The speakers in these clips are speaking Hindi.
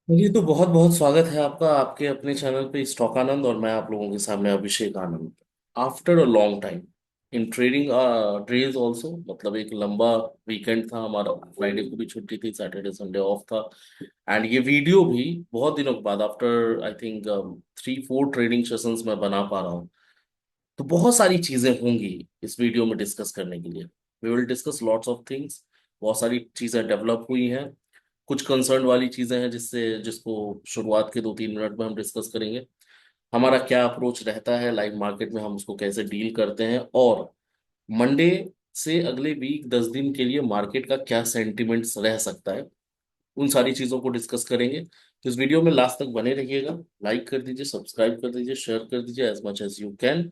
ये तो बहुत बहुत स्वागत है आपका आपके अपने चैनल पे स्टॉक आनंद। और मैं आप लोगों के सामने Abhishek Anand. After a long time in trading days also, मतलब एक लंबा वीकेंड था हमारा। फ्राइडे को भी छुट्टी थी, सैटरडे संडे ऑफ था। एंड ये वीडियो भी बहुत दिनों के बाद, after I think 3-4 trading sessions में बना पा रहा हूँ। तो बहुत सारी चीजें होंगी इस वीडियो में डिस्कस करने के लिए। We will discuss lots of things. बहुत सारी चीजें डेवलप हुई हैं। कुछ कंसर्न वाली चीजें हैं जिसको शुरुआत के 2-3 मिनट में हम डिस्कस करेंगे। हमारा क्या अप्रोच रहता है लाइव मार्केट में, हम उसको कैसे डील करते हैं, और मंडे से अगले वीक 10 दिन के लिए मार्केट का क्या सेंटिमेंट्स रह सकता है, उन सारी चीजों को डिस्कस करेंगे। तो इस वीडियो में लास्ट तक बने रहिएगा। लाइक कर दीजिए, सब्सक्राइब कर दीजिए, शेयर कर दीजिए as much as you can.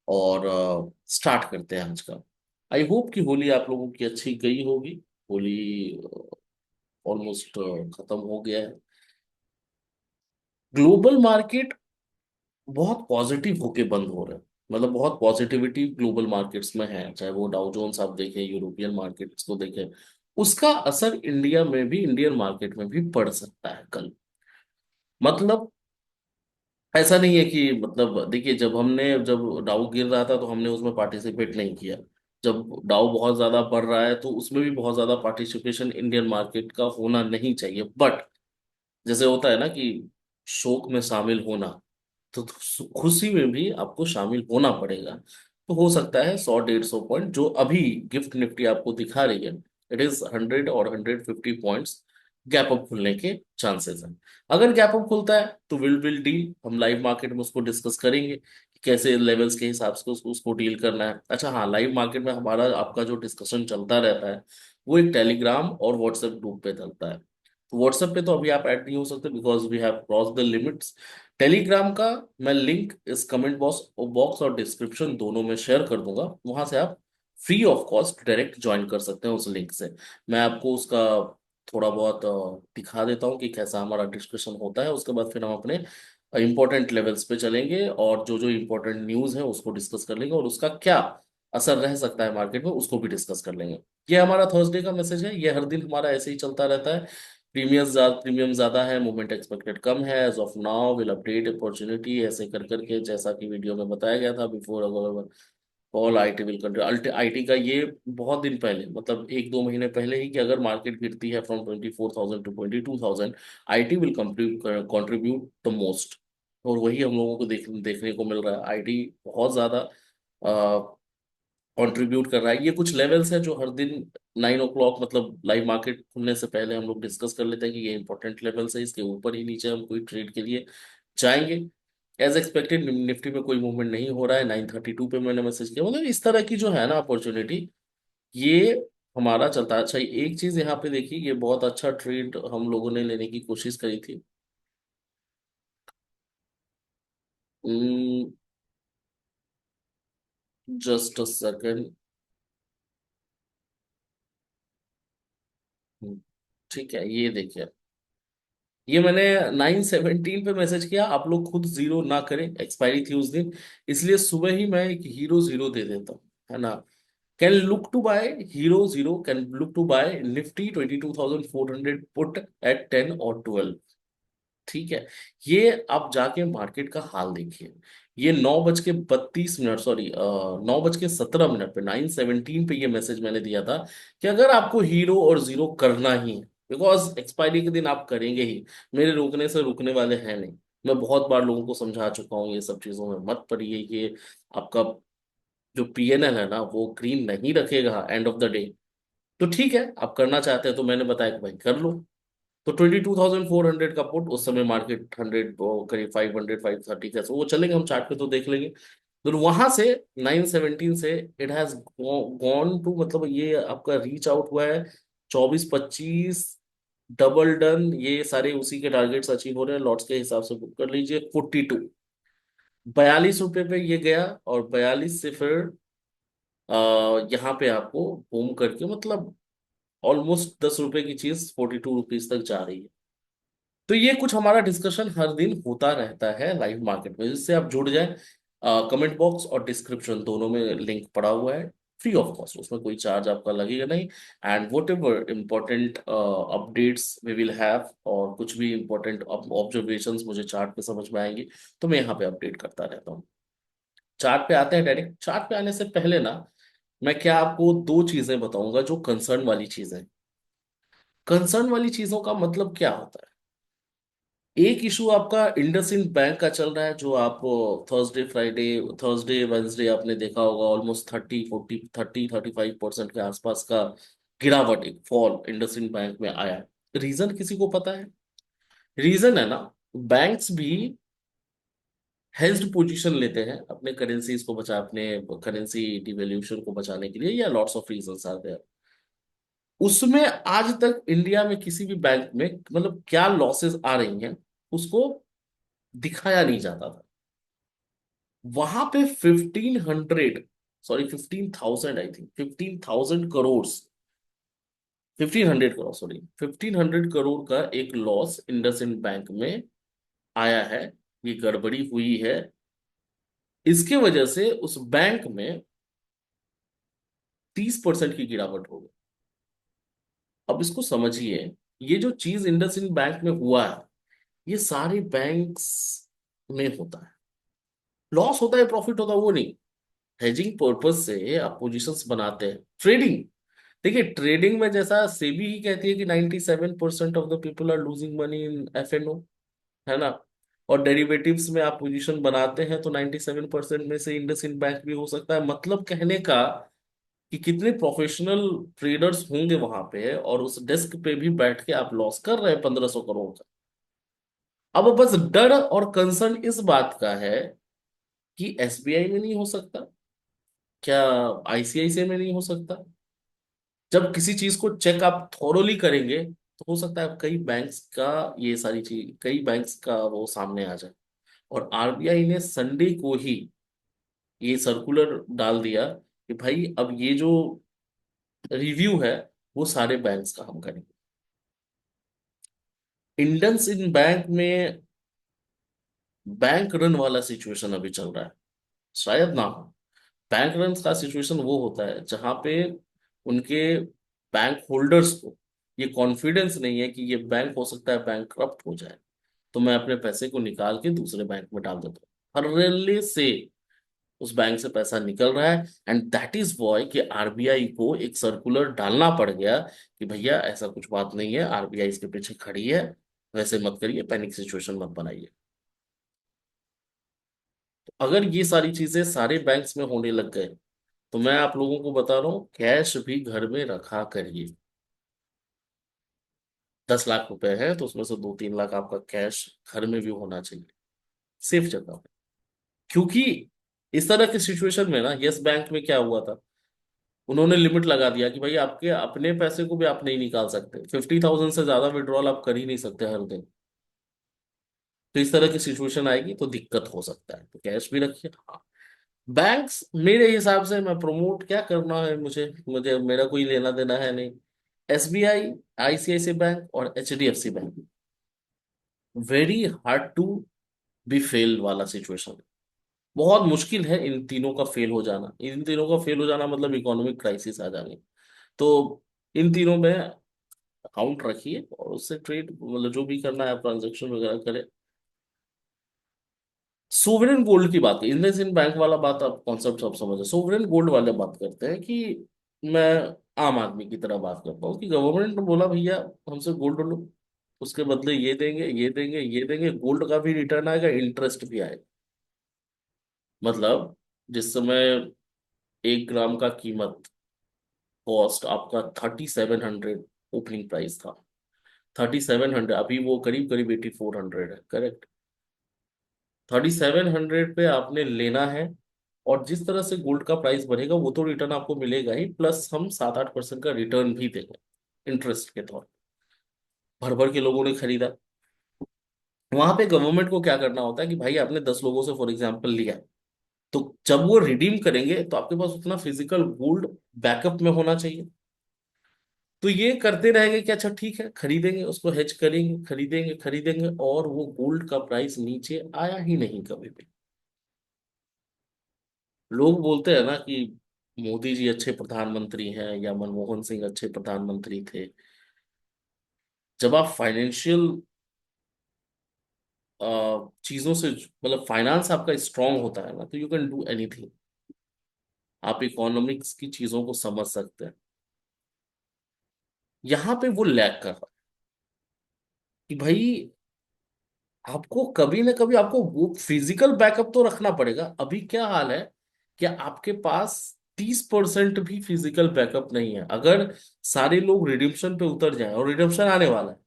और स्टार्ट करते हैं आज का। आई होप कि होली आप लोगों की अच्छी गई होगी। होली ऑलमोस्ट खत्म हो गया है। ग्लोबल मार्केट बहुत पॉजिटिव होके बंद हो रहा है। मतलब बहुत पॉजिटिविटी ग्लोबल मार्केट्स में है, चाहे वो डाउ जोन्स आप देखें, यूरोपियन मार्केट्स को देखें। उसका असर इंडिया में भी, इंडियन मार्केट में भी पड़ सकता है कल। मतलब ऐसा नहीं है कि, मतलब देखिए, जब डाउ गिर रहा था तो हमने उसमें पार्टिसिपेट नहीं किया। जब डाउ बहुत ज्यादा बढ़ रहा है तो उसमें भी बहुत ज्यादा पार्टिसिपेशन इंडियन मार्केट का होना नहीं चाहिए। बट जैसे होता है ना कि शोक में शामिल होना, तो खुशी में भी आपको शामिल होना पड़ेगा। तो हो सकता है 100-150 पॉइंट जो अभी गिफ्ट निफ्टी आपको दिखा रही है, इट इज 100 और 150 पॉइंट्स गैप अप खुलने के चांसेस हैं। अगर गैप अप खुलता है तो विल डील, हम लाइव मार्केट में उसको डिस्कस करेंगे कि कैसे लेवल्स के हिसाब से उसको डील करना है। अच्छा हाँ, लाइव मार्केट में हमारा आपका जो डिस्कशन चलता रहता है वो एक टेलीग्राम और व्हाट्सएप ग्रुप पे चलता है। तो व्हाट्सएप पे तो अभी आप ऐड नहीं हो सकते because we have cross the limits. Telegram का मैं लिंक इस कमेंट बॉक्स बॉक्स और डिस्क्रिप्शन दोनों में शेयर कर दूंगा। वहां से आप free of cost direct join कर सकते हैं उस लिंक से। मैं आपको उसका थोड़ा बहुत दिखा देता हूँ कि कैसा हमारा डिस्कशन होता है। उसके बाद फिर हम अपने इंपॉर्टेंट लेवल्स पे चलेंगे और जो जो इंपॉर्टेंट न्यूज़ है उसको डिस्कस कर लेंगे, और उसका क्या असर रह सकता है मार्केट में उसको भी डिस्कस कर लेंगे। ये हमारा थर्सडे का मैसेज है। ये हर दिन हमारा ऐसे ही चलता रहता है। प्रीमियम ज्यादा है, मूवमेंट एक्सपेक्टेड कम है, as of now will update opportunity, ऐसे कर करके जैसा कि वीडियो में बताया गया था before all IT will country. IT का ये बहुत दिन पहले, मतलब 1-2 महीने पहले ही, कि अगर मार्केट गिरती है from 24,000 to 22,000, IT will contribute the most. और वही हम लोगों को देखने को मिल रहा है। आईटी बहुत ज्यादा कंट्रीब्यूट कर रहा है। ये कुछ लेवल्स हैं जो हर दिन 9 o'clock, मतलब लाइव मार्केट खुलने से पहले हम लोग डिस्कस कर लेते हैं कि ये इंपॉर्टेंट लेवल्स है, इसके ऊपर ही नीचे हम कोई ट्रेड के लिए जाएंगे। एज एक्सपेक्टेड निफ्टी में कोई मूवमेंट नहीं हो रहा है। 932 पे मैंने मैसेज किया। मतलब इस तरह की जो है ना अपॉर्चुनिटी, ये हमारा चलता है। अच्छा, एक चीज यहाँ पे देखिए, ये बहुत अच्छा ट्रेड हम लोगों ने लेने की कोशिश करी थी। Just a second. ठीक है, ये देखिए, ये मैंने 9:17 पे मैसेज किया। आप लोग खुद जीरो ना करें, एक्सपायरी थी उस दिन, इसलिए सुबह ही मैं एक हीरो जीरो दे देता हूँ, है ना। Can look to buy hero zero, can look to buy Nifty 22,400 put at 10 और 12। ठीक है, ये आप जाके मार्केट का हाल देखिए। ये 9:32, सॉरी 9:17 पे 9:17 पे ये मैसेज मैंने दिया था कि अगर आपको हीरो और जीरो करना ही है, बिकॉज एक्सपायरी के दिन आप करेंगे ही, मेरे रोकने से रुकने वाले हैं नहीं। मैं बहुत बार लोगों को समझा चुका हूँ, ये सब चीजों में मत पड़िए। ये आपका जो पीएनएल है ना वो ग्रीन नहीं रखेगा एंड ऑफ द डे। तो ठीक है, आप करना चाहते हैं तो मैंने बताया कि भाई कर लो। तो 22,400 का पुट, उस समय मार्केट 100 करीब 500 530 कैसे वो चलेंगे, हम चार्ट पे तो देख लेंगे। तो वहां से 9:17 से इट हैज गॉन टू, मतलब ये आपका रीच आउट हुआ है 24-25, डबल डन, ये सारे उसी के टारगेट्स अचीव हो रहे हैं। लॉट्स के हिसाब से बुक कर लीजिए। 42, 42 रुपए पे ये गया, और 42 से फिर यहाँ पे आपको बूम करके, मतलब ऑलमोस्ट 10 रुपए की चीज 42 रुपीज तक जा रही है। तो ये कुछ हमारा डिस्कशन हर दिन होता रहता है लाइव मार्केट में, जिससे आप जुड़ जाए। कमेंट बॉक्स और डिस्क्रिप्शन दोनों में लिंक पड़ा हुआ है। फ्री ऑफ कॉस्ट, उसमें कोई चार्ज आपका लगेगा नहीं। And whatever important updates we will have, और कुछ भी इम्पोर्टेंट ऑब्जर्वेशंस मुझे चार्ट पे समझ में आएंगी, तो मैं यहाँ पे अपडेट करता रहता हूँ। चार्ट पे आते हैं डायरेक्ट। चार्ट पे आने से पहले ना, मैं क्या आपको दो चीजें बताऊंगा जो कंसर्न वाली चीजें। कंसर्न वाली चीजों का मतलब क्या होता है? एक इशू आपका इंडसइंड बैंक का चल रहा है, जो आप थर्सडे फ्राइडे, थर्सडे वेंसडे आपने देखा होगा, ऑलमोस्ट 35% के आसपास का गिरावट, एक फॉल इंडसइंड बैंक में आया। रीजन किसी को पता है? रीजन है ना, बैंक्स भी हेज्ड पोजीशन लेते हैं अपने करेंसीज को बचा, अपने करेंसी डिवेल्यूशन को बचाने के लिए, या lots of reasons are there. उसमें आज तक इंडिया में किसी भी बैंक में मतलब क्या लॉसेस आ रही हैं, उसको दिखाया नहीं जाता था। वहां पे 1500, sorry 15,000, I think 15,000 crore, 1500 crore, sorry 1500 crore का एक लॉस इंडसइंड बैंक में आया है। ये गड़बड़ी हुई है, इसके वजह से उस बैंक में 30% की गिरावट हो गई। अब इसको समझिए, ये जो चीज इंडसइंड बैंक में हुआ है, ये सारे बैंक्स में होता है। लॉस होता है प्रॉफिट होता है वो नहीं। हेजिंग पर्पज से आप पोजीशंस बनाते हैं, ट्रेडिंग। देखिए, ट्रेडिंग में जैसा सेबी ही कहती है कि 97% of the people are losing money in F, है ना। और डेरिवेटिव्स में आप पोजीशन बनाते हैं तो 97% में से इंडसइंड बैंक भी हो सकता है। मतलब कहने का कि कितने प्रोफेशनल ट्रेडर्स होंगे वहां पे, और उस डेस्क पे भी बैठ के आप लॉस कर रहे हैं 1500 करोड़ का। अब बस डर और कंसर्न इस बात का है कि एसबीआई में नहीं हो सकता क्या, आईसीआईसीआई में नहीं हो सकता? जब किसी चीज को चेक आप थॉरोली करेंगे, तो हो सकता है कई बैंक्स का, ये सारी चीज कई बैंक्स का वो सामने आ जाए। और आरबीआई ने संडे को ही ये सर्कुलर डाल दिया कि भाई अब ये जो रिव्यू है, वो सारे बैंक्स का हम करेंगे। इंडस इन बैंक में बैंक रन वाला सिचुएशन अभी चल रहा है, शायद ना हो। बैंक रन का सिचुएशन वो होता है जहां पे उनके बैंक होल्डर्स को ये कॉन्फिडेंस नहीं है कि ये बैंक हो सकता है बैंक करप्ट हो जाए, तो मैं अपने पैसे को निकाल के दूसरे बैंक में डाल देता हूँ। हर से उस बैंक से पैसा निकल रहा है, एंड दैट इज वाई कि आरबीआई को एक सर्कुलर डालना पड़ गया कि भैया ऐसा कुछ बात नहीं है, आरबीआई इसके पीछे खड़ी है, वैसे मत करिए, पैनिक सिचुएशन मत बनाइए। अगर ये सारी चीजें सारे बैंक्स में होने लग गए, तो मैं आप लोगों को बता रहा हूँ, कैश भी घर में रखा करिए। 10 लाख रुपए है तो उसमें से 2-3 लाख आपका कैश घर में भी होना चाहिए, सेफ जगह पे। क्योंकि इस तरह की सिचुएशन में ना, यस बैंक में क्या हुआ था, उन्होंने लिमिट लगा दिया कि भाई आपके अपने पैसे को भी आप नहीं निकाल सकते, 50,000 से ज्यादा विड्रॉल आप कर ही नहीं सकते हर दिन। तो इस तरह की सिचुएशन आएगी तो दिक्कत हो सकता है, तो कैश भी रखिए। हाँ, बैंक्स मेरे हिसाब से, मैं प्रमोट क्या करना है, मुझे मुझे मेरा कोई लेना देना है नहीं। एसबीआई, आईसीआईसी बैंक और HDFC bank, very hard to be fail वाला सिचुएशन। बहुत मुश्किल है इन तीनों का फेल हो जाना। इन तीनों का फेल हो जाना मतलब इकोनॉमिक क्राइसिस आ जानी। तो इन तीनों में अकाउंट रखिए और उससे ट्रेड मतलब जो भी करना है, ट्रांजेक्शन वगैरह करें। सोवरेन गोल्ड की बात है, इंडियन सिंध बैंक वाला बात, आप कॉन्सेप्ट सब समझे। सोवरेन गोल्ड वाले बात करते हैं कि मैं आम आदमी की तरह बात करता हूँ कि गवर्नमेंट ने बोला भैया हमसे गोल्ड लो, उसके बदले ये देंगे, ये देंगे, ये देंगे, गोल्ड का भी रिटर्न आएगा, इंटरेस्ट भी आएगा। मतलब जिस समय 1 ग्राम का कीमत, कॉस्ट आपका 3700 ओपनिंग प्राइस था, 3700, अभी वो करीब करीब 8400 है, करेक्ट। 3700 पे आपने लेना है, और जिस तरह से गोल्ड का प्राइस बढ़ेगा वो तो रिटर्न आपको मिलेगा ही, प्लस हम 7-8% का रिटर्न भी देंगे इंटरेस्ट के तौर पर। भर भर के लोगों ने खरीदा। वहां पे गवर्नमेंट को क्या करना होता है कि भाई आपने 10 लोगों से फॉर एग्जाम्पल लिया, तो जब वो रिडीम करेंगे तो आपके पास उतना फिजिकल गोल्ड बैकअप में होना चाहिए। तो ये करते रहेंगे कि अच्छा ठीक है, खरीदेंगे, उसको हेज करेंगे, खरीदेंगे खरीदेंगे, और वो गोल्ड का प्राइस नीचे आया ही नहीं कभी भी। लोग बोलते हैं ना कि मोदी जी अच्छे प्रधानमंत्री हैं या मनमोहन सिंह अच्छे प्रधानमंत्री थे, जब आप फाइनेंशियल चीजों से, मतलब फाइनेंस आपका स्ट्रांग होता है ना, तो यू कैन डू एनीथिंग। आप इकोनॉमिक्स की चीजों को समझ सकते हैं। यहाँ पे वो लैग कर रहा है कि भाई आपको कभी ना कभी आपको वो फिजिकल बैकअप तो रखना पड़ेगा। अभी क्या हाल है कि आपके पास 30% भी फिजिकल बैकअप नहीं है। अगर सारे लोग रिडिम्पशन पे उतर जाएं, और रिडिम्पशन आने वाला है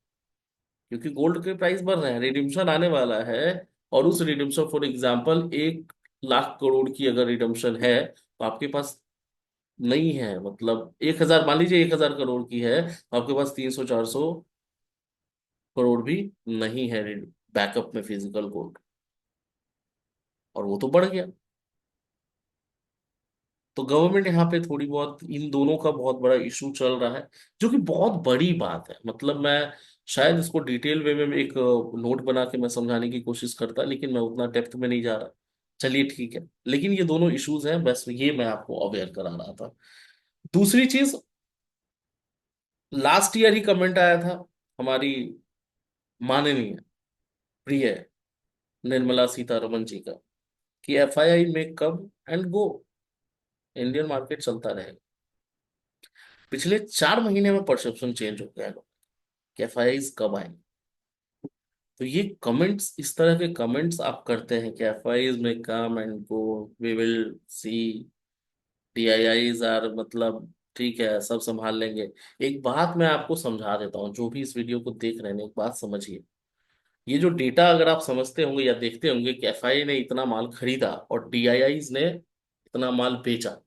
क्योंकि गोल्ड के प्राइस बढ़ रहे हैं, रिडिम्पशन आने वाला है, और उस Redemption for example 1 lakh crore की अगर रिडम्पशन है, तो आपके पास नहीं है, मतलब 1,000, मान लीजिए 1,000 करोड़ की है, तो आपके पास 300-400 करोड़ भी नहीं है बैकअप में फिजिकल गोल्ड, और वो तो बढ़ गया। तो गवर्नमेंट यहाँ पे थोड़ी बहुत, इन दोनों का बहुत बड़ा इशू चल रहा है, जो कि बहुत बड़ी बात है। मतलब मैं शायद इसको डिटेल वे में एक नोट बना के मैं समझाने की कोशिश करता, लेकिन मैं उतना डेप्थ में नहीं जा रहा। चलिए ठीक है, लेकिन ये दोनों इश्यूज हैं, बस ये मैं आपको अवेयर करा रहा था। दूसरी चीज, लास्ट ईयर ही कमेंट आया था हमारी माननीय प्रिय निर्मला सीतारमन जी का, कि FII में कब एंड गो, इंडियन मार्केट चलता रहेगा। पिछले 4 महीने में परसेप्शन चेंज हो गया है कि FII कब आएंगे। तो ये कमेंट्स, इस तरह के कमेंट्स आप करते हैं कि FII में come and go, we will see, DIIs are, मतलब ठीक है सब संभाल लेंगे। एक बात मैं आपको समझा देता हूँ, जो भी इस वीडियो को देख रहे हैं, एक बात समझिए। ये जो डेटा अगर आप समझते होंगे या देखते होंगे कि FII ने इतना माल खरीदा और DIIs ने इतना माल बेचा।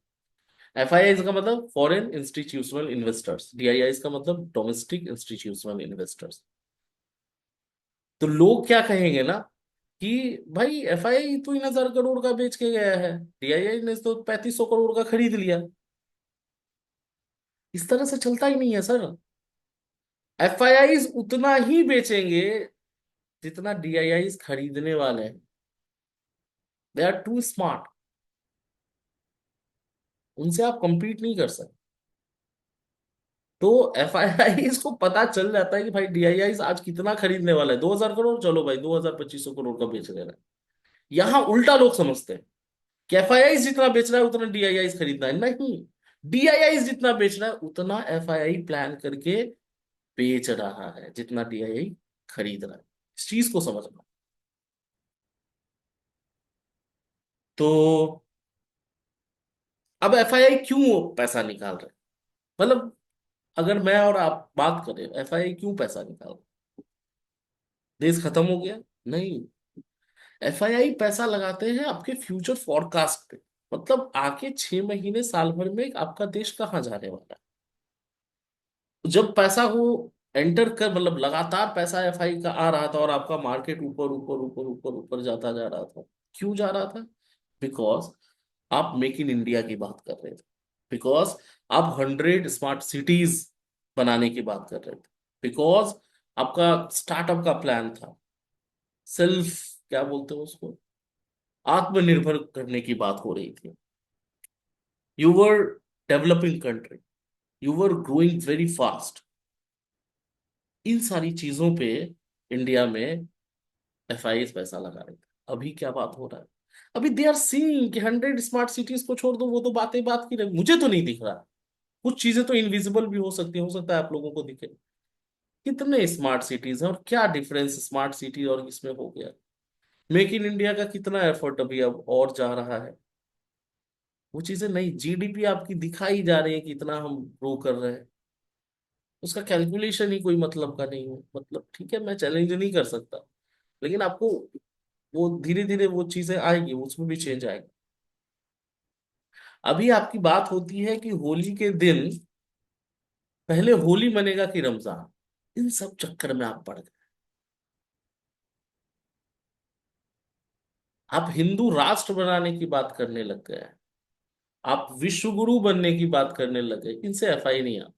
FIIs का मतलब फॉरेन इंस्टीट्यूशनल इन्वेस्टर्स, DIIs का मतलब डोमेस्टिक इंस्टीट्यूशनल इन्वेस्टर्स। तो लोग क्या कहेंगे ना कि भाई FII तो 3,000 करोड़ का बेच के गया है, DII ने तो 3,500 करोड़ का खरीद लिया। इस तरह से चलता ही नहीं है सर। FIIs उतना ही बेचेंगे जितना DIIs खरीदने वाले हैं। दे आर टू स्मार्ट, उनसे आप compete नहीं कर सकते। तो FII को पता चल जाता है कि भाई DII आज कितना खरीदने वाला है, 2,000 करोड़, चलो भाई 2,000 2,500 करोड़ का बेच ले रहा है। यहाँ उल्टा लोग समझते हैं कि FII जितना बेच रहा है उतना DII खरीदना है, नहीं। DII जितना बेच रहा है उतना FII प्लान करके बेच रहा है जितना DII खरीद रहा है। इस चीज को समझना। तो अब FII क्यों पैसा निकाल रहे हैं, मतलब अगर मैं और आप बात करें, FII क्यों पैसा निकाल रहे हैं? देश खत्म हो गया? नहीं। FII पैसा लगाते हैं आपके फ्यूचर फोरकास्ट पे, मतलब आगे 6 महीने साल भर में आपका देश कहाँ जाने वाला है। जब पैसा वो एंटर कर, मतलब लगातार पैसा FI का आ रहा था और आपका मार्केट ऊपर ऊपर ऊपर ऊपर ऊपर जाता जा रहा था। क्यों जा रहा था? बिकॉज आप मेक इन इंडिया की बात कर रहे थे, बिकॉज आप 100 स्मार्ट सिटीज बनाने की बात कर रहे थे, बिकॉज आपका स्टार्टअप का प्लान था, सेल्फ, क्या बोलते हैं उसको, आत्मनिर्भर करने की बात हो रही थी। You were developing country, you were growing very fast. इन सारी चीजों पे इंडिया में FII पैसा लगा रहे थे। अभी क्या बात हो रहा है? अभी दे आर सीइंग कि 100 स्मार्ट सिटीज को छोड़ दो, वो तो बातें बात की रहे, मुझे तो नहीं दिख रहा। कुछ चीजें तो इनविजिबल भी हो सकती है, हो सकता है आप लोगों को दिखे। कितने स्मार्ट सिटीज हैं और क्या डिफरेंस स्मार्ट सिटी और इसमें हो गया? मेक इन इंडिया का कितना एफर्ट अभी अब और जा रहा है? वो चीजें नहीं, GDP आपकी दिखाई जा रही है कि इतना हम ग्रो कर रहे हैं, उसका कैलकुलेशन ही कोई मतलब का नहीं है। मतलब ठीक है, मैं चैलेंज नहीं कर सकता, लेकिन आपको वो धीरे धीरे वो चीजें आएगी, उसमें भी चेंज आएगा। अभी आपकी बात होती है कि होली के दिन पहले होली मनेगा कि रमजान, इन सब चक्कर में आप पड़ गए। आप हिंदू राष्ट्र बनाने की बात करने लग गए हैं, आप विश्व गुरु बनने की बात करने लग गए। इनसे FI नहीं आ,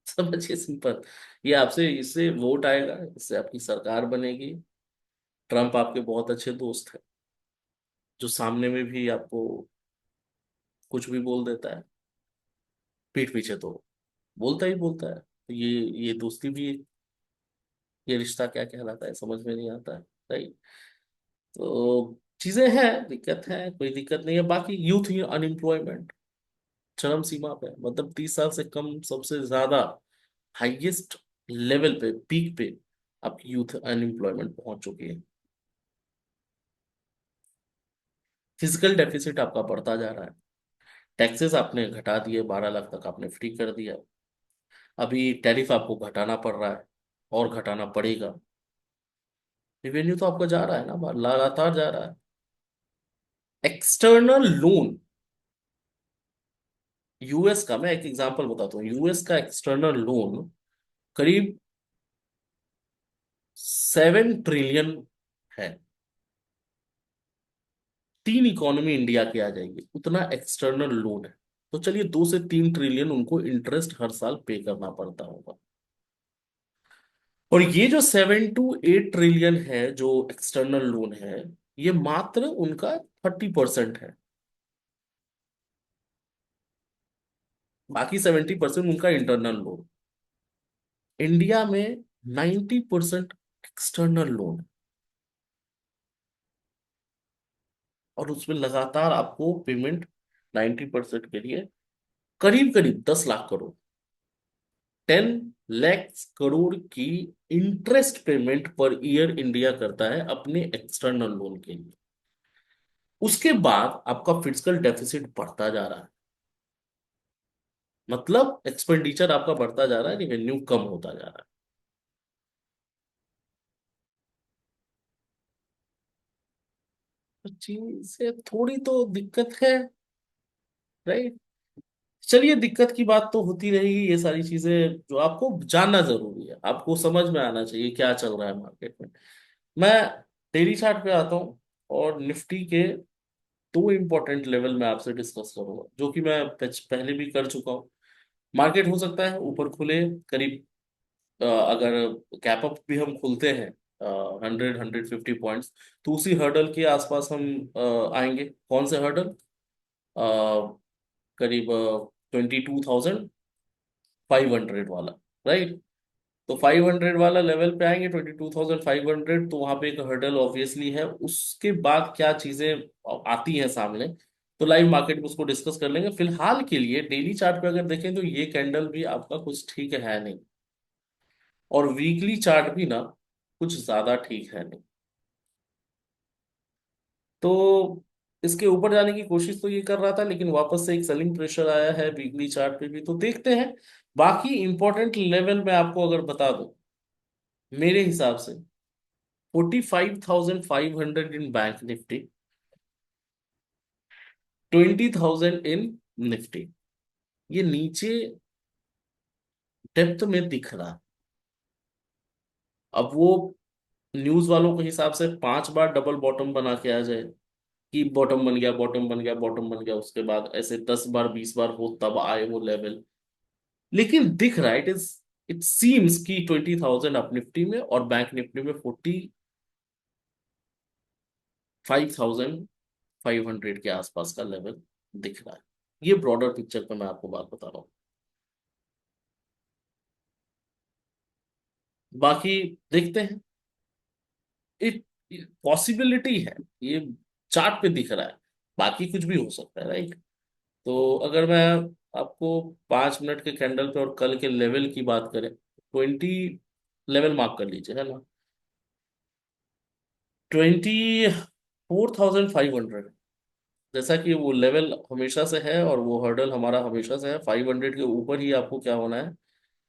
समझिए सिंपल। ये आपसे, इससे वोट आएगा, इससे आपकी सरकार बनेगी। ट्रम्प आपके बहुत अच्छे दोस्त हैं, जो सामने में भी आपको कुछ भी बोल देता है पीठ पीछे, तो बोलता ही बोलता है। तो ये दोस्ती भी, ये रिश्ता क्या कहलाता है समझ में नहीं आता है। राइट। तो चीजें हैं, दिक्कत है, कोई दिक्कत नहीं है। बाकी यूथ अनएम्प्लॉयमेंट चरम सीमा पे है। मतलब 30 साल से कम सबसे ज्यादा हाईएस्ट लेवल पे, पीक पे आपकी यूथ अनएम्प्लॉयमेंट पहुंच चुकी है। फिजिकल डेफिसिट आपका बढ़ता जा रहा है। टैक्सेस आपने घटा दिए, 12 लाख तक आपने फ्री कर दिया। अभी टैरिफ आपको घटाना पड़ रहा है और घटाना पड़ेगा। रिवेन्यू तो आपका जा रहा है ना, लगातार जा रहा है। एक्सटर्नल लोन, यूएस का, मैं एक एग्जांपल बताता हूँ, यूएस का एक्सटर्नल लोन करीब 7 ट्रिलियन है। 3 इकोनॉमी इंडिया की आ जाएगी, उतना एक्सटर्नल लोन है। तो चलिए 2 से 3 ट्रिलियन उनको इंटरेस्ट हर साल पे करना पड़ता होगा। और ये जो 7 to 8 ट्रिलियन है जो एक्सटर्नल लोन है, ये मात्र उनका 30% है। बाकी 70% उनका इंटरनल लोन। इंडिया में 90% एक्सटर्नल लोन, और उसमें लगातार आपको पेमेंट 90% के लिए करीब करीब 10 लाख करोड़, 10 लाख करोड़ की interest payment per year India करता है अपने एक्सटर्नल लोन के लिए। उसके बाद आपका फिजिकल डेफिसिट बढ़ता जा रहा है। मतलब एक्सपेंडिचर आपका बढ़ता जा रहा है, रेवेन्यू कम होता जा रहा है। तो चीन से थोड़ी तो दिक्कत है। राइट। चलिए, दिक्कत की बात तो होती रहेगी। ये सारी चीजें जो आपको जानना जरूरी है, आपको समझ में आना चाहिए क्या चल रहा है मार्केट में। मैं डेली चार्ट पे आता हूँ, और निफ्टी के 2 इंपॉर्टेंट लेवल में आपसे डिस्कस करूंगा, जो कि मैं पहले भी कर चुका हूँ। मार्केट हो सकता है ऊपर खुले करीब, अगर कैप अप भी हम खुलते हैं 100-150 पॉइंट्स, तो उसी हर्डल के आसपास हम आएंगे। कौन से हर्डल? करीब 22,500 वाला। राइट। तो 500 वाला लेवल पे आएंगे, 22,500, तो वहां पे एक हर्डल ऑब्वियसली है। उसके बाद क्या चीजें आती हैं सामने, तो लाइव मार्केट में उसको डिस्कस कर लेंगे। फिलहाल के लिए डेली चार्ट पे अगर देखें तो ये कैंडल भी आपका कुछ ठीक है नहीं, और वीकली चार्ट भी ना कुछ ज्यादा ठीक है नहीं। तो इसके ऊपर जाने की कोशिश तो ये कर रहा था, लेकिन वापस से एक सेलिंग प्रेशर आया है वीकली चार्ट पे भी, तो देखते हैं। बाकी इंपॉर्टेंट लेवल में आपको अगर बता दूं, मेरे हिसाब से 45,500 इन बैंक निफ्टी, 20,000 इन निफ्टी, ये नीचे डेप्थ में दिख रहा। अब वो न्यूज वालों के हिसाब से 5 बार डबल बॉटम बना के आ जाए, कि बॉटम बन गया, बॉटम बन गया, बॉटम बन गया, उसके बाद ऐसे 10 बार 20 बार हो तब आए वो लेवल। लेकिन दिख रहा है, इट सीम्स कि 20,000 अप निफ्टी में और बैंक निफ्टी में 45,500 के आसपास का लेवल दिख रहा है। ये ब्रॉडर पिक्चर पे मैं आपको बात बता रहा हूँ। बाकी देखते हैं। एक पॉसिबिलिटी है, ये चार्ट पे दिख रहा है, बाकी कुछ भी हो सकता है। राइट। तो अगर मैं आपको 5 मिनट के कैंडल पे और कल के लेवल की बात करें, 20 लेवल मार्क कर लीजिए, है ना, 24,500। जैसा कि वो लेवल हमेशा से है और वो हर्डल हमारा हमेशा से है, 500 के ऊपर ही आपको क्या होना है,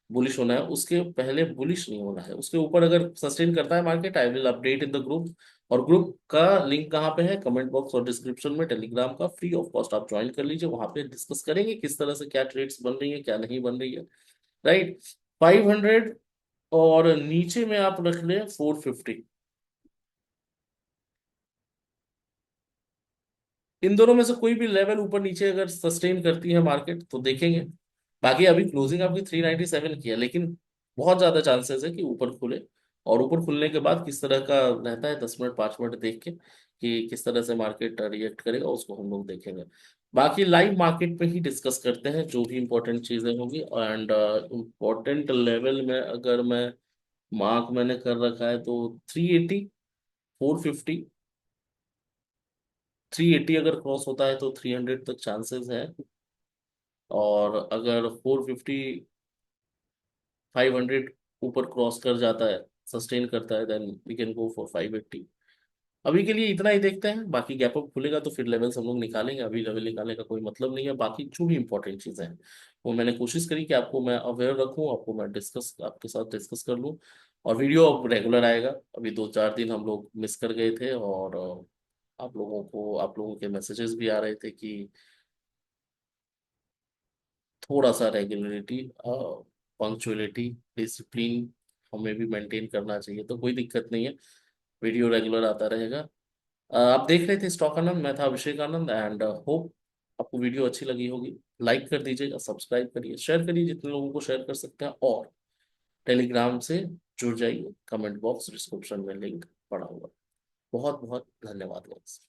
बुलिश होना है। उसके पहले बुलिश नहीं होना है। उसके ऊपर अगर सस्टेन करता है market, I will update in the group. और ग्रुप का लिंक कहाँ पे है? कमेंट बॉक्स और डिस्क्रिप्शन में। टेलीग्राम का फ्री ऑफ कॉस्ट आप ज्वाइन कर लीजिए, वहां पे डिस्कस करेंगे किस तरह से क्या ट्रेड्स बन रही है, क्या नहीं बन रही है। राइट। 500, और नीचे में आप रख ले 450। इन दोनों में से कोई भी लेवल ऊपर नीचे अगर सस्टेन करती है मार्केट तो देखेंगे। बाकी अभी क्लोजिंग आपकी 397 की है, लेकिन बहुत ज्यादा चांसेस है कि ऊपर खुले। और ऊपर खुलने के बाद किस तरह का रहता है, 10 मिनट 5 मिनट देख के कि किस तरह से मार्केट रिएक्ट करेगा, उसको हम लोग देखेंगे। बाकी लाइव मार्केट पे ही डिस्कस करते हैं जो भी इंपॉर्टेंट चीजें होंगी। एंड इम्पोर्टेंट लेवल में अगर मैं मार्क मैंने कर रखा है तो 380, 450, 380 अगर क्रॉस होता है तो 300 तक चांसेस है। और अगर 450, 500 ऊपर क्रॉस कर जाता है, सस्टेन करता है, then we can go for 580। अभी के लिए इतना ही देखते हैं, बाकी गैप अप खुलेगा तो फिर लेवल्स हम लोग निकालेंगे। अभी लेवल निकालने का कोई मतलब नहीं है। बाकी जो भी इंपॉर्टेंट चीजें हैं वो मैंने कोशिश करी कि आपको मैं अवेयर रखूं, आपको मैं डिस्कस आपके साथ डिस्कस कर लूं। और वीडियो अब रेगुलर आएगा। अभी 2-4 दिन हम लोग मिस कर गए थे, और आप लोगों के मैसेजेस भी आ रहे थे कि थोड़ा सा रेगुलरिटी, पंक्चुअलिटी, डिसिप्लिन हमें भी मेंटेन करना चाहिए। तो कोई दिक्कत नहीं है, वीडियो रेगुलर आता रहेगा। आप देख रहे थे स्टॉक आनंद, मैं था अभिषेक आनंद। एंड होप आपको वीडियो अच्छी लगी होगी। लाइक कर दीजिएगा, सब्सक्राइब करिए, शेयर करिए जितने लोगों को शेयर कर सकते हैं। और टेलीग्राम से जुड़ जाइए, कमेंट बॉक्स डिस्क्रिप्शन में लिंक पड़ा हुआ है। बहुत बहुत धन्यवाद guys।